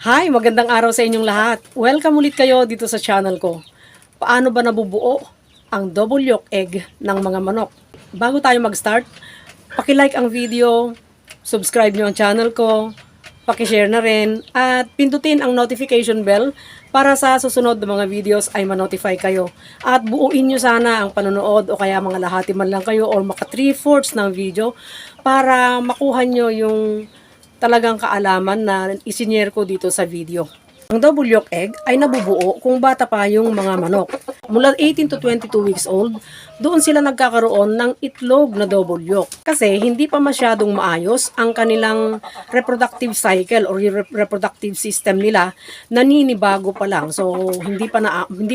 Hi, magandang araw sa inyong lahat. Welcome ulit kayo dito sa channel ko. Paano ba nabubuo ang double yolk egg ng mga manok? Bago tayo mag-start, paki-like ang video, subscribe nyo ang channel ko, paki-share na rin, at pindutin ang notification bell para sa susunod na mga videos ay ma-notify kayo. At buuin nyo sana ang panonood o kaya mga lahati man lang kayo or maka 3/4 ng video para makuha nyo yung talagang kaalaman na isinyer ko dito sa video. Ang double yolk egg ay nabubuo kung bata pa yung mga manok. Mula 18 to 22 weeks old, doon sila nagkakaroon ng itlog na double yolk. Kasi hindi pa masyadong maayos ang kanilang reproductive cycle or reproductive system nila, naninibago pa lang. So hindi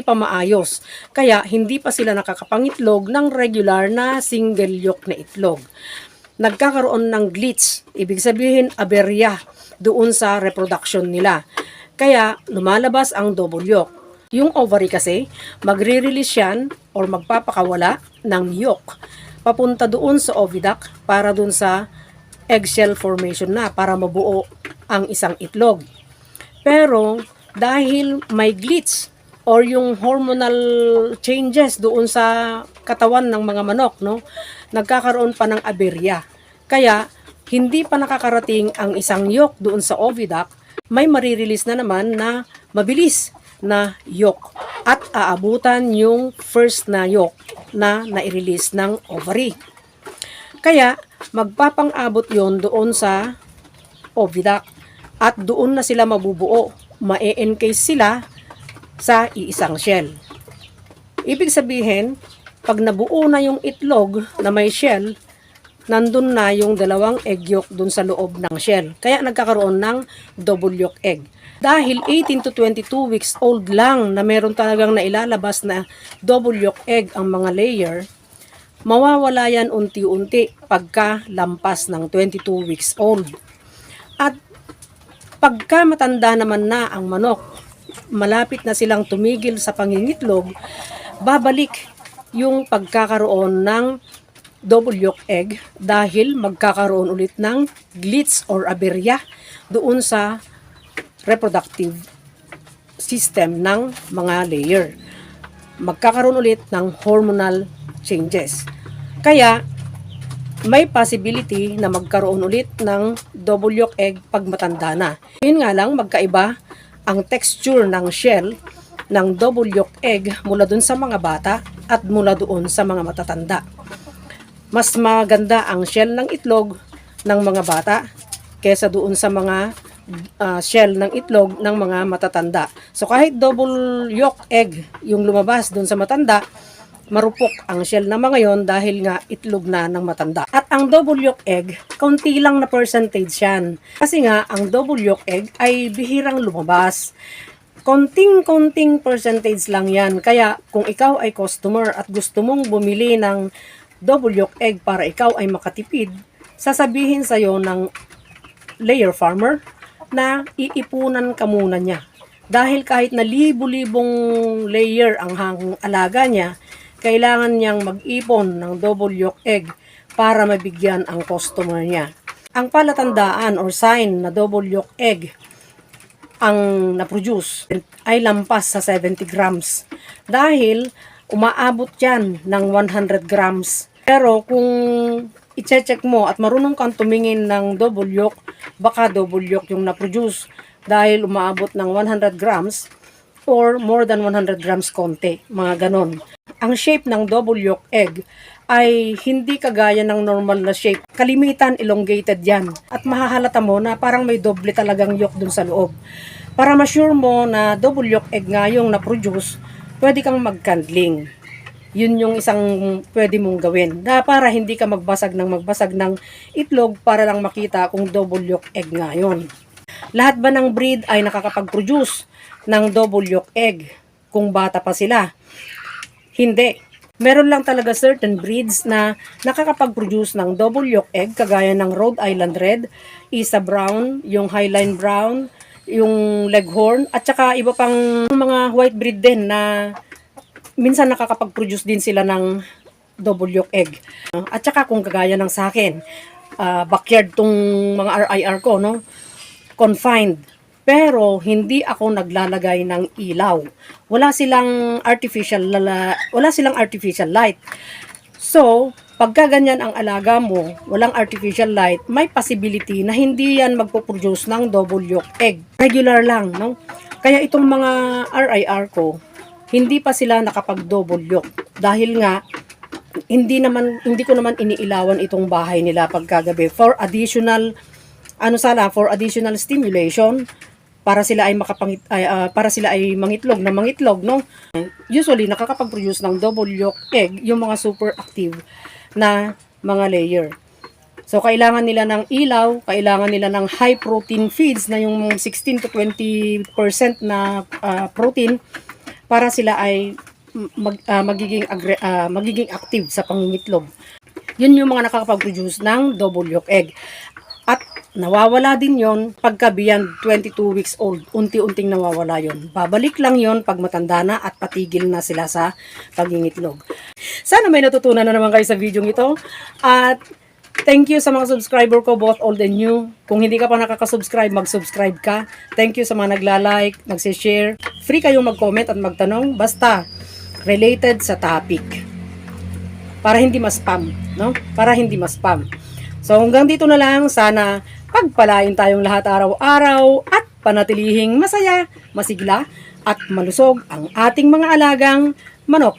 pa maayos. Kaya hindi pa sila nakakapangitlog ng regular na single yolk na itlog. Nagkakaroon ng glitch, ibig sabihin aberya doon sa reproduction nila. Kaya lumalabas ang double yolk. Yung ovary kasi, magre-release yan or magpapakawala ng yolk papunta doon sa oviduct para doon sa eggshell formation na para mabuo ang isang itlog. Pero dahil may glitch or yung hormonal changes doon sa katawan ng mga manok, no, nagkakaroon pa ng aberya. Kaya hindi pa nakakarating ang isang yolk doon sa oviduct, may marirelease na naman na mabilis na yolk at aabutan yung first na yolk na nai-release ng ovary. Kaya magpapang-abot yon doon sa oviduct at doon na sila mabubuo. Ma-encase sila sa iisang shell. Ibig sabihin, pag nabuo na yung itlog na may shell, nandun na yung dalawang egg yolk dun sa loob ng shell. Kaya nagkakaroon ng double yolk egg. Dahil 18 to 22 weeks old lang na meron talagang nailalabas na double yolk egg ang mga layer, mawawala yan unti-unti pagka lampas ng 22 weeks old. At pagka matanda naman na ang manok, malapit na silang tumigil sa pangingitlog, babalik yung pagkakaroon ng double yolk egg dahil magkakaroon ulit ng glitch or aberya doon sa reproductive system ng mga layer. Magkakaroon ulit ng hormonal changes. Kaya may possibility na magkaroon ulit ng double yolk egg pag matanda na. Yun nga lang, magkaiba ang texture ng shell ng double yolk egg mula doon sa mga bata at mula doon sa mga matatanda. Mas maganda ang shell ng itlog ng mga bata kesa doon sa mga shell ng itlog ng mga matatanda. So kahit double yolk egg yung lumabas doon sa matanda, marupok ang shell na mga yon dahil nga itlog na ng matanda. At ang double yolk egg, kaunti lang na percentage yan. Kasi nga, ang double yolk egg ay bihirang lumabas. Konting-konting percentage lang yan. Kaya kung ikaw ay customer at gusto mong bumili ng double yolk egg para ikaw ay makatipid, sasabihin sa'yo ng layer farmer na iipunan ka muna niya. Dahil kahit na libo-libong layer ang alaga niya, kailangan niyang mag-ipon ng double yolk egg para mabigyan ang customer niya. Ang palatandaan or sign na double yolk egg ang na-produce ay lampas sa 70 grams. Dahil umaabot yan ng 100 grams. Pero kung i-check mo at marunong kang tumingin ng double yolk, baka double yolk yung na-produce dahil umaabot ng 100 grams or more than 100 grams konti, mga ganon. Ang shape ng double yolk egg ay hindi kagaya ng normal na shape. Kalimitan elongated yan at mahahalata mo na parang may doble talagang yolk dun sa loob. Para ma-sure mo na double yolk egg nga yung na-produce, pwede kang mag-candling. Yun yung isang pwede mong gawin na para hindi ka magbasag ng itlog para lang makita kung double yolk egg nga yun. Lahat ba ng breed ay nakakapag-produce ng double yolk egg kung bata pa sila? Hindi. Meron lang talaga certain breeds na nakakapag-produce ng double yolk egg kagaya ng Rhode Island Red, Isa Brown, yung Highline Brown, yung Leghorn, at saka iba pang mga white breed din na minsan nakakapag-produce din sila ng double yolk egg. At saka kung kagaya ng sa akin, backyard tong mga RIR ko, no? Confined. Pero hindi ako naglalagay ng ilaw. Wala silang artificial light. So, pagka ganyan ang alaga mo, walang artificial light, may possibility na hindi yan magpo-produce ng double yolk egg. Regular lang, no? Kaya itong mga RIR ko, hindi pa sila nakapag-double yolk. Dahil nga, hindi ko naman iniilawan itong bahay nila pagkagabi for additional stimulation para sila ay mangitlog na mangitlog, no? Usually nakakapag-produce ng double yolk egg yung mga super active na mga layer. So kailangan nila ng ilaw, kailangan nila ng high protein feeds na yung 16 to 20% na protein para sila ay magiging active sa pangingitlog. Yun yung mga nakakapag-produce ng double yolk egg. At nawawala din yon pagka beyond 22 weeks old. Unti-unting nawawala yon. Babalik lang yon pag matanda na at patigil na sila sa pagingitlog. Sana may natutunan na naman kayo sa video ito. At thank you sa mga subscriber ko, both old and new. Kung hindi ka pa nakaka-subscribe, mag-subscribe ka. Thank you sa mga nagla-like, nagsi-share. Free kayong mag-comment at magtanong. Basta related sa topic. Para hindi ma-spam, no? Para hindi ma-spam. So hanggang dito na lang, sana pagpalain tayong lahat araw-araw at panatilihing masaya, masigla at malusog ang ating mga alagang manok.